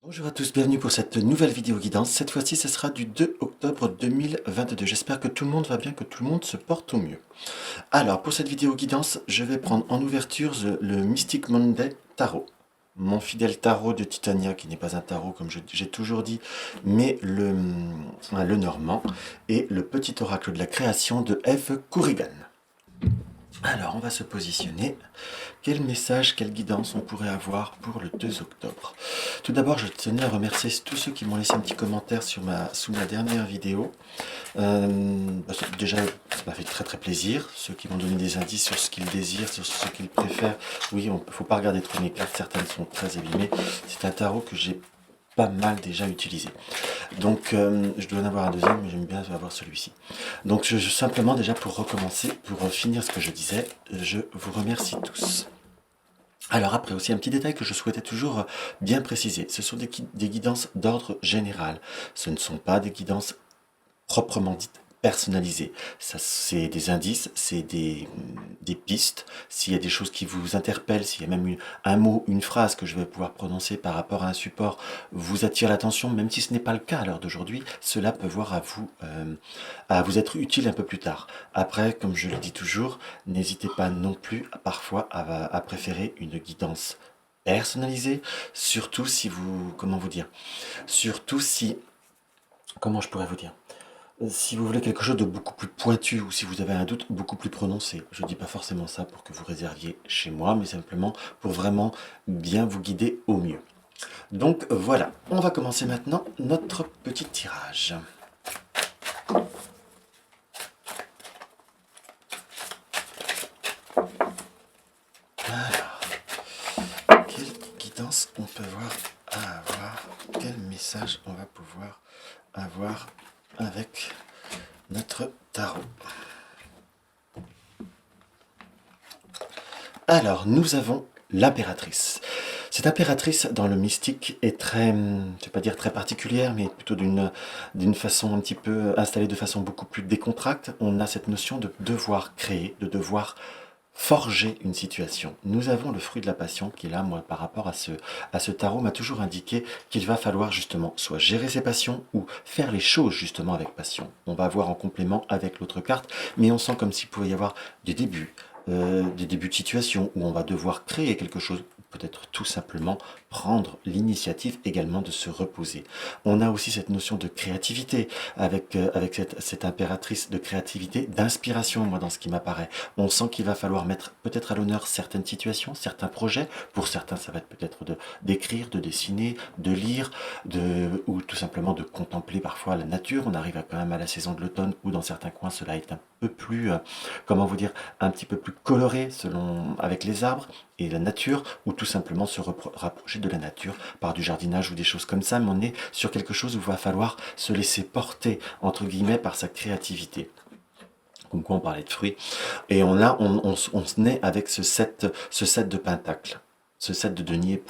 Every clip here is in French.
Bonjour à tous, bienvenue pour cette nouvelle vidéo guidance. Cette fois-ci, ce sera du 2 octobre 2022. J'espère que tout le monde va bien, que tout le monde se porte au mieux. Alors, pour cette vidéo guidance, je vais prendre en ouverture le Mystic Monday Tarot. Mon fidèle tarot de Titania, qui n'est pas un tarot comme j'ai toujours dit, mais le normand, et le petit oracle de la création de Eve Corrigan. Alors, on va se positionner. Quel message, quelle guidance on pourrait avoir pour le 2 octobre? Tout d'abord, je tenais à remercier tous ceux qui m'ont laissé un petit commentaire sous ma dernière vidéo. Déjà, ça m'a fait très très plaisir. Ceux qui m'ont donné des indices sur ce qu'ils désirent, sur ce qu'ils préfèrent. Oui, il ne faut pas regarder trop mes cartes, certaines sont très abîmées. C'est un tarot que j'ai pas mal déjà utilisé. Donc, je dois en avoir un deuxième, mais j'aime bien avoir celui-ci. Donc, simplement, déjà pour recommencer, pour finir ce que je disais, je vous remercie tous. Alors après, aussi un petit détail que je souhaitais toujours bien préciser, ce sont des guidances d'ordre général. Ce ne sont pas des guidances proprement dites personnalisées. Ça, c'est des indices, c'est des pistes. S'il y a des choses qui vous interpellent, s'il y a même un mot, une phrase que je vais pouvoir prononcer par rapport à un support vous attire l'attention, même si ce n'est pas le cas à l'heure d'aujourd'hui, cela peut voir à vous être utile un peu plus tard. Après, comme je le dis toujours, n'hésitez pas non plus parfois à préférer une guidance personnalisée, surtout si vous, comment vous dire, surtout si, comment je pourrais vous dire, si vous voulez quelque chose de beaucoup plus pointu ou si vous avez un doute beaucoup plus prononcé. Je ne dis pas forcément ça pour que vous réserviez chez moi, mais simplement pour vraiment bien vous guider au mieux. Donc voilà, on va commencer maintenant notre petit tirage. Alors, quelle guidance on peut avoir, quel message on va pouvoir avoir avec notre tarot. Alors, nous avons l'impératrice. Cette impératrice dans le mystique est très, je ne vais pas dire très particulière, mais plutôt d'une façon un petit peu installée de façon beaucoup plus décontracte. On a cette notion de devoir créer, de devoir forger une situation. Nous avons le fruit de la passion qui, là, moi, par rapport à ce tarot, m'a toujours indiqué qu'il va falloir justement soit gérer ses passions ou faire les choses justement avec passion. On va voir en complément avec l'autre carte, mais on sent comme s'il pouvait y avoir des débuts de situation où on va devoir créer quelque chose, peut-être tout simplement prendre l'initiative également de se reposer. On a aussi cette notion de créativité avec cette impératrice de créativité, d'inspiration, moi, dans ce qui m'apparaît. On sent qu'il va falloir mettre peut-être à l'honneur certaines situations, certains projets. Pour certains, ça va être peut-être d'écrire, de dessiner, de lire, ou tout simplement de contempler parfois la nature. On arrive quand même à la saison de l'automne où dans certains coins, cela est un peu plus, comment vous dire, un petit peu plus coloré avec les arbres et la nature, ou tout simplement se rapprocher de la nature par du jardinage ou des choses comme ça, mais on est sur quelque chose où il va falloir se laisser porter, entre guillemets, par sa créativité. Comme quoi on parlait de fruits. Et on se naît avec ce set de pentacles. Ce set de deniers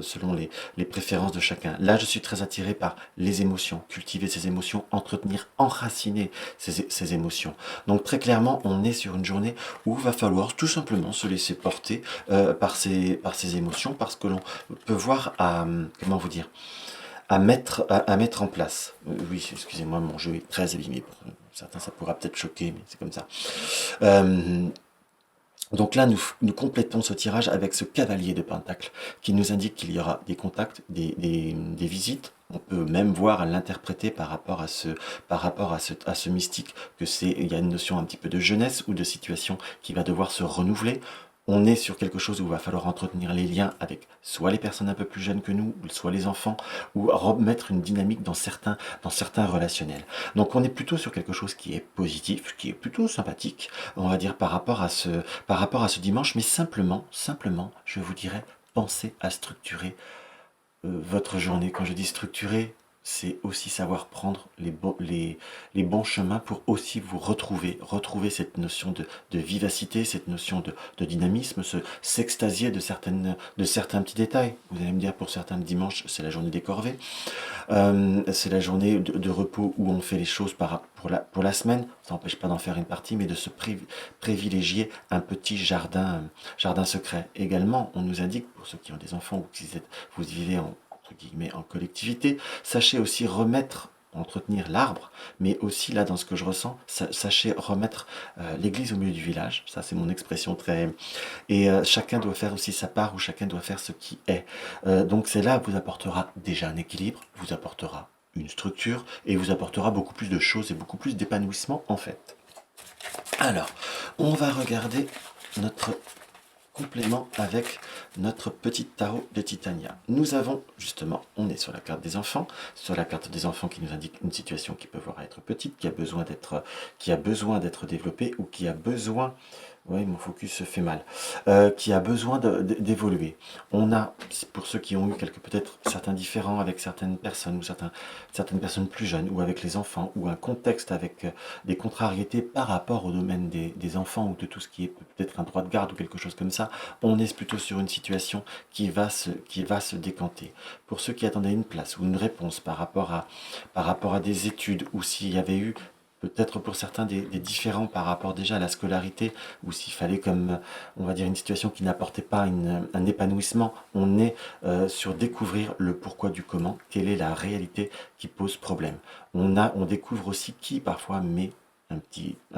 selon les préférences de chacun. Là, je suis très attiré par les émotions, cultiver ces émotions, entretenir, enraciner ces émotions. Donc très clairement, on est sur une journée où il va falloir tout simplement se laisser porter par ces émotions, parce que l'on peut voir comment vous dire, à mettre en place. Oui, excusez-moi, mon jeu est très abîmé. Pour certains, ça pourra peut-être choquer, mais c'est comme ça. Donc là, nous complétons ce tirage avec ce cavalier de Pentacle qui nous indique qu'il y aura des contacts, des visites. On peut même voir à l'interpréter par rapport à ce mystique il y a une notion un petit peu de jeunesse ou de situation qui va devoir se renouveler. On est sur quelque chose où il va falloir entretenir les liens avec soit les personnes un peu plus jeunes que nous, soit les enfants, ou remettre une dynamique dans certains relationnels. Donc on est plutôt sur quelque chose qui est positif, qui est plutôt sympathique, on va dire par rapport à ce dimanche, mais simplement, je vous dirais, pensez à structurer votre journée. Quand je dis structurer, c'est aussi savoir prendre les bons chemins pour aussi vous retrouver cette notion de vivacité, cette notion de dynamisme, s'extasier de certains petits détails. Vous allez me dire, pour certains, le dimanche, c'est la journée des corvées. C'est la journée de repos où on fait les choses pour la semaine. Ça n'empêche pas d'en faire une partie, mais de se privilégier un petit jardin secret. Également, on nous indique, pour ceux qui ont des enfants ou vous vivez entre guillemets, en collectivité. Sachez aussi entretenir l'arbre, mais aussi là dans ce que je ressens, sachez remettre l'église au milieu du village, ça c'est mon expression très... Et chacun doit faire aussi sa part, ou chacun doit faire ce qui est. Donc c'est là vous apportera déjà un équilibre, vous apportera une structure, et vous apportera beaucoup plus de choses et beaucoup plus d'épanouissement en fait. Alors, on va regarder notre complément avec notre petit tarot de Titania. Nous avons justement, on est sur la carte des enfants, qui nous indique une situation qui peut voir être petite, qui a besoin d'être développée, ou qui a besoin, oui mon focus se fait mal, qui a besoin d'évoluer. On a, pour ceux qui ont eu peut-être certains différends avec certaines personnes, ou certaines personnes plus jeunes, ou avec les enfants, ou un contexte avec des contrariétés par rapport au domaine des enfants, ou de tout ce qui est peut-être un droit de garde ou quelque chose comme ça, on est plutôt sur une situation qui va se décanter. Pour ceux qui attendaient une place ou une réponse par rapport à des études, ou s'il y avait eu peut-être pour certains des différends par rapport déjà à la scolarité, ou s'il fallait, comme on va dire, une situation qui n'apportait pas un épanouissement, on est sur découvrir le pourquoi du comment, quelle est la réalité qui pose problème. On découvre aussi qui parfois met un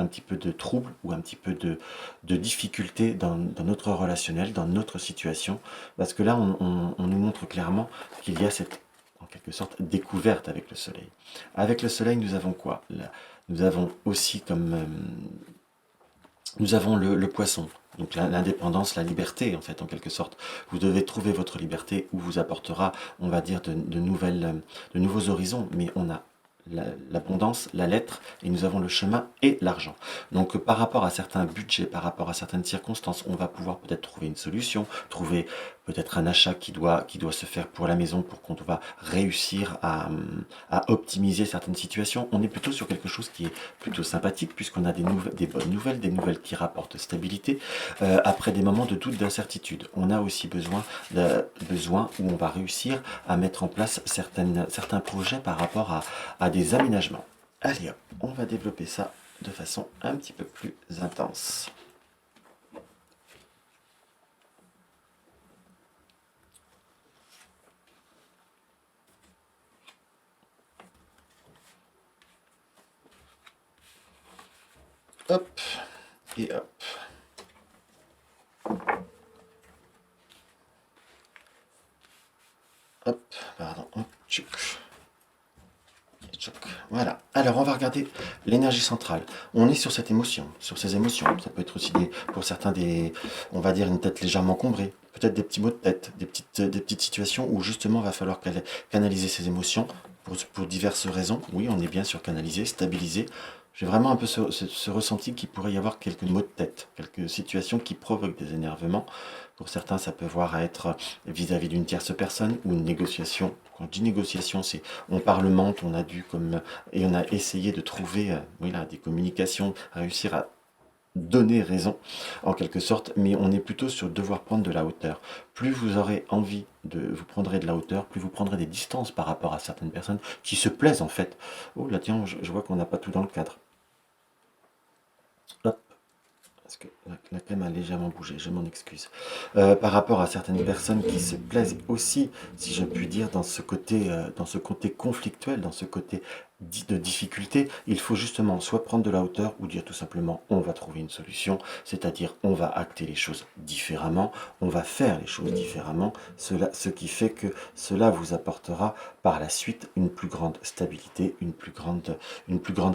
petit peu de trouble, ou un petit peu de difficulté dans notre relationnel, dans notre situation, parce que là on nous montre clairement qu'il y a cette, en quelque sorte, découverte avec le soleil. Avec le soleil, nous avons quoi? Nous avons aussi nous avons le poisson, donc l'indépendance, la liberté en fait, en quelque sorte. Vous devez trouver votre liberté, où vous apportera, on va dire, de nouveaux horizons, mais on a l'abondance, la lettre, et nous avons le chemin et l'argent. Donc par rapport à certains budgets, par rapport à certaines circonstances, on va pouvoir peut-être trouver une solution, trouver peut-être un achat qui doit se faire pour la maison, pour qu'on va réussir à optimiser certaines situations. On est plutôt sur quelque chose qui est plutôt sympathique, puisqu'on a des bonnes nouvelles, des nouvelles qui rapportent stabilité, après des moments de doute, d'incertitude. On a aussi besoin où on va réussir à mettre en place certains projets par rapport à des aménagements. Allez hop, on va développer ça de façon un petit peu plus intense. Hop, et hop. Hop, pardon, hop, tchouk. Voilà. Alors, on va regarder l'énergie centrale. On est sur cette émotion, sur ces émotions. Ça peut être aussi pour certains on va dire, une tête légèrement cambrée. Peut-être des petits maux de tête, des petites situations où justement il va falloir canaliser ces émotions pour diverses raisons. Oui, on est bien sur canaliser, stabiliser. J'ai vraiment un peu ce ressenti qu'il pourrait y avoir quelques maux de tête, quelques situations qui provoquent des énervements. Pour certains, ça peut voir à être vis-à-vis d'une tierce personne, ou une négociation. Quand je dis négociation, c'est on parlemente, et on a essayé de trouver des communications, réussir à donner raison en quelque sorte, mais on est plutôt sur devoir prendre de la hauteur. Plus vous aurez envie vous prendrez de la hauteur, plus vous prendrez des distances par rapport à certaines personnes qui se plaisent en fait. Oh là tiens, je vois qu'on n'a pas tout dans le cadre. Hop, parce que la cam a légèrement bougé, je m'en excuse. Par rapport à certaines personnes qui se plaisent aussi, si je puis dire, dans ce côté conflictuel, dans ce côté de difficulté, il faut justement soit prendre de la hauteur, ou dire tout simplement on va trouver une solution, c'est-à-dire on va acter les choses différemment, on va faire les choses différemment, ce qui fait que cela vous apportera par la suite une plus grande stabilité, une plus grande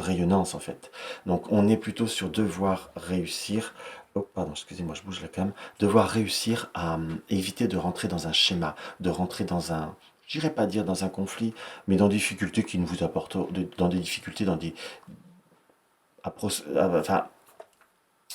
rayonnance en fait. Donc on est plutôt sur devoir réussir, oh pardon, excusez-moi, je bouge la cam, devoir réussir à éviter de rentrer dans un schéma, de rentrer dans un, j'irais pas dire dans un conflit, mais dans des difficultés qui ne vous apportent, dans des difficultés, enfin,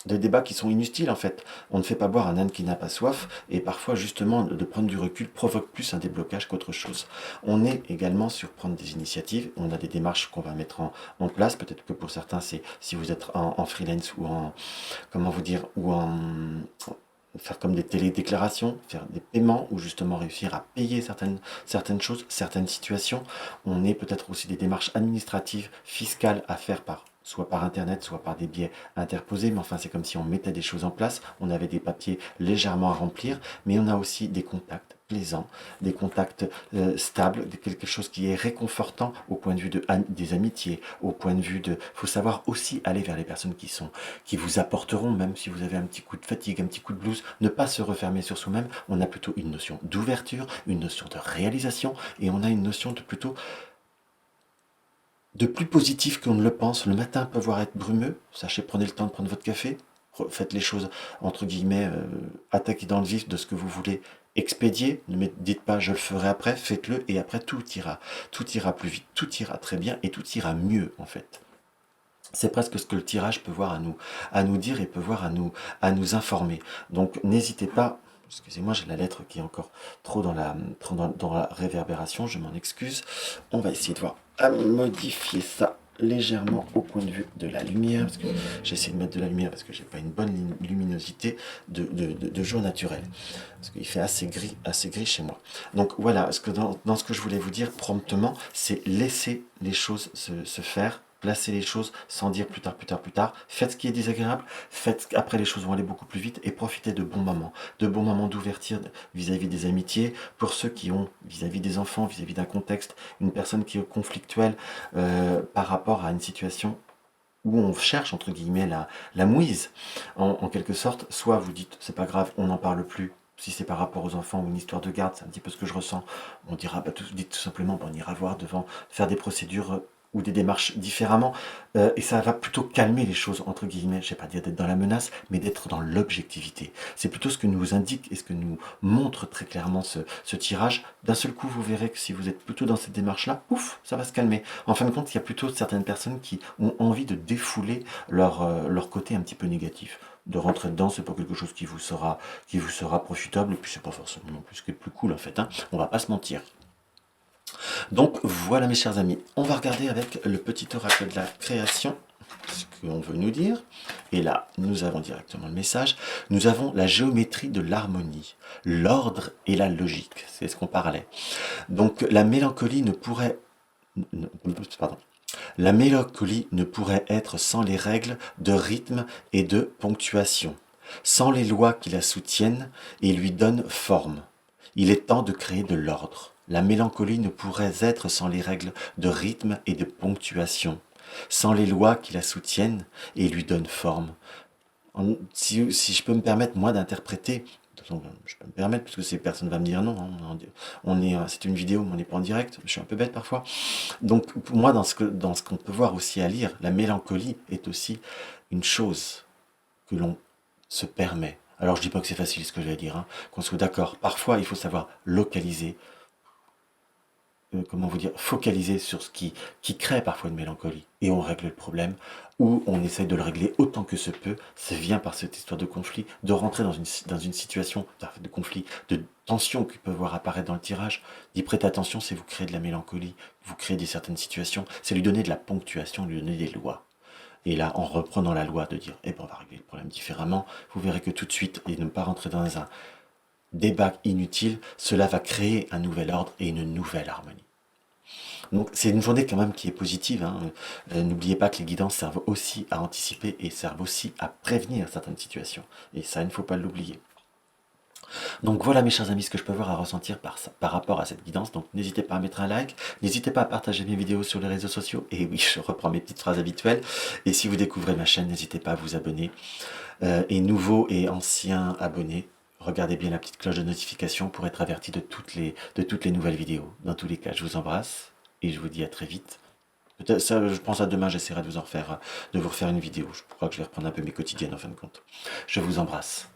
des débats qui sont inutiles en fait. On ne fait pas boire un âne qui n'a pas soif, et parfois justement de prendre du recul provoque plus un déblocage qu'autre chose. On est également sur prendre des initiatives, on a des démarches qu'on va mettre en place, peut-être que pour certains c'est si vous êtes en freelance, ou comment vous dire, ou faire comme des télédéclarations, faire des paiements, ou justement réussir à payer certaines choses, certaines situations. On est peut-être aussi des démarches administratives, fiscales à faire soit par internet, soit par des biais interposés, mais enfin c'est comme si on mettait des choses en place, on avait des papiers légèrement à remplir, mais on a aussi des contacts, plaisants, des contacts stables, quelque chose qui est réconfortant au point de vue des amitiés, au point de vue de... Il faut savoir aussi aller vers les personnes qui vous apporteront, même si vous avez un petit coup de fatigue, un petit coup de blues, ne pas se refermer sur soi-même. On a plutôt une notion d'ouverture, une notion de réalisation, et on a une notion de plutôt de plus positif qu'on ne le pense. Le matin peut voir être brumeux, sachez, prenez le temps de prendre votre café, faites les choses, entre guillemets, attaquez dans le vif de ce que vous voulez expédier, ne dites pas je le ferai après, faites-le et après tout ira plus vite, tout ira très bien et tout ira mieux en fait. C'est presque ce que le tirage peut voir à nous dire et peut voir à nous informer. Donc n'hésitez pas, excusez-moi, j'ai la lettre qui est encore trop dans la réverbération, je m'en excuse. On va essayer de voir à modifier ça légèrement au point de vue de la lumière, parce que j'essaie de mettre de la lumière parce que j'ai pas une bonne luminosité de jour naturel, parce qu'il fait assez gris chez moi. Donc voilà, dans ce que je voulais vous dire promptement, c'est laisser les choses se faire, placer les choses sans dire plus tard, plus tard, plus tard. Faites ce qui est désagréable, faites après les choses vont aller beaucoup plus vite et profitez de bons moments d'ouverture vis-à-vis des amitiés, pour ceux qui ont vis-à-vis des enfants, vis-à-vis d'un contexte, une personne qui est conflictuelle par rapport à une situation où on cherche entre guillemets la mouise, en quelque sorte. Soit vous dites c'est pas grave, on n'en parle plus. Si c'est par rapport aux enfants ou une histoire de garde, c'est un petit peu ce que je ressens. On dira, dites tout simplement, on ira voir devant, faire des procédures ou des démarches différemment, et ça va plutôt calmer les choses, entre guillemets, je ne vais pas dire d'être dans la menace, mais d'être dans l'objectivité. C'est plutôt ce que nous indique et ce que nous montre très clairement ce tirage. D'un seul coup, vous verrez que si vous êtes plutôt dans cette démarche-là, ouf, ça va se calmer. En fin de compte, il y a plutôt certaines personnes qui ont envie de défouler leur côté un petit peu négatif. De rentrer dedans, c'est pas quelque chose qui vous sera profitable, et puis c'est pas forcément non plus ce qui est le plus cool en fait, hein. On va pas se mentir. Donc voilà mes chers amis, on va regarder avec le petit oracle de la création ce qu'on veut nous dire. Et là, nous avons directement le message. Nous avons la géométrie de l'harmonie, l'ordre et la logique. C'est ce qu'on parlait. Donc la mélancolie ne pourrait... Pardon. La mélancolie ne pourrait être sans les règles de rythme et de ponctuation, sans les lois qui la soutiennent et lui donnent forme. Il est temps de créer de l'ordre. La mélancolie ne pourrait être sans les règles de rythme et de ponctuation, sans les lois qui la soutiennent et lui donnent forme. Si je peux me permettre, moi, d'interpréter, je peux me permettre, parce que ces personnes vont me dire non, c'est une vidéo, mais on n'est pas en direct, je suis un peu bête parfois. Donc, pour moi, dans ce qu'on peut voir aussi à lire, la mélancolie est aussi une chose que l'on se permet. Alors, je dis pas que c'est facile ce que je vais dire, hein, qu'on soit d'accord. Parfois, il faut savoir localiser, comment vous dire, focaliser sur ce qui crée parfois une mélancolie. Et on règle le problème, ou on essaye de le régler autant que se peut. Ça vient par cette histoire de conflit, de rentrer dans une situation de conflit, de tension qui peut voir apparaître dans le tirage. D'y prêter attention, c'est vous créer de la mélancolie, vous créer certaines situations, c'est lui donner de la ponctuation, lui donner des lois. Et là, en reprenant la loi, de dire, on va régler le problème différemment, vous verrez que tout de suite, et ne pas rentrer dans un débat inutile, cela va créer un nouvel ordre et une nouvelle harmonie. Donc c'est une journée quand même qui est positive, hein. N'oubliez pas que les guidances servent aussi à anticiper et servent aussi à prévenir certaines situations. Et ça, il ne faut pas l'oublier. Donc voilà mes chers amis ce que je peux avoir à ressentir par rapport à cette guidance. Donc n'hésitez pas à mettre un like, n'hésitez pas à partager mes vidéos sur les réseaux sociaux. Et oui, je reprends mes petites phrases habituelles. Et si vous découvrez ma chaîne, n'hésitez pas à vous abonner. Et nouveaux et anciens abonnés, regardez bien la petite cloche de notification pour être averti de toutes les nouvelles vidéos. Dans tous les cas, je vous embrasse et je vous dis à très vite. Peut-être ça, je pense à demain, j'essaierai de vous refaire une vidéo. Je crois que je vais reprendre un peu mes quotidiennes en fin de compte. Je vous embrasse.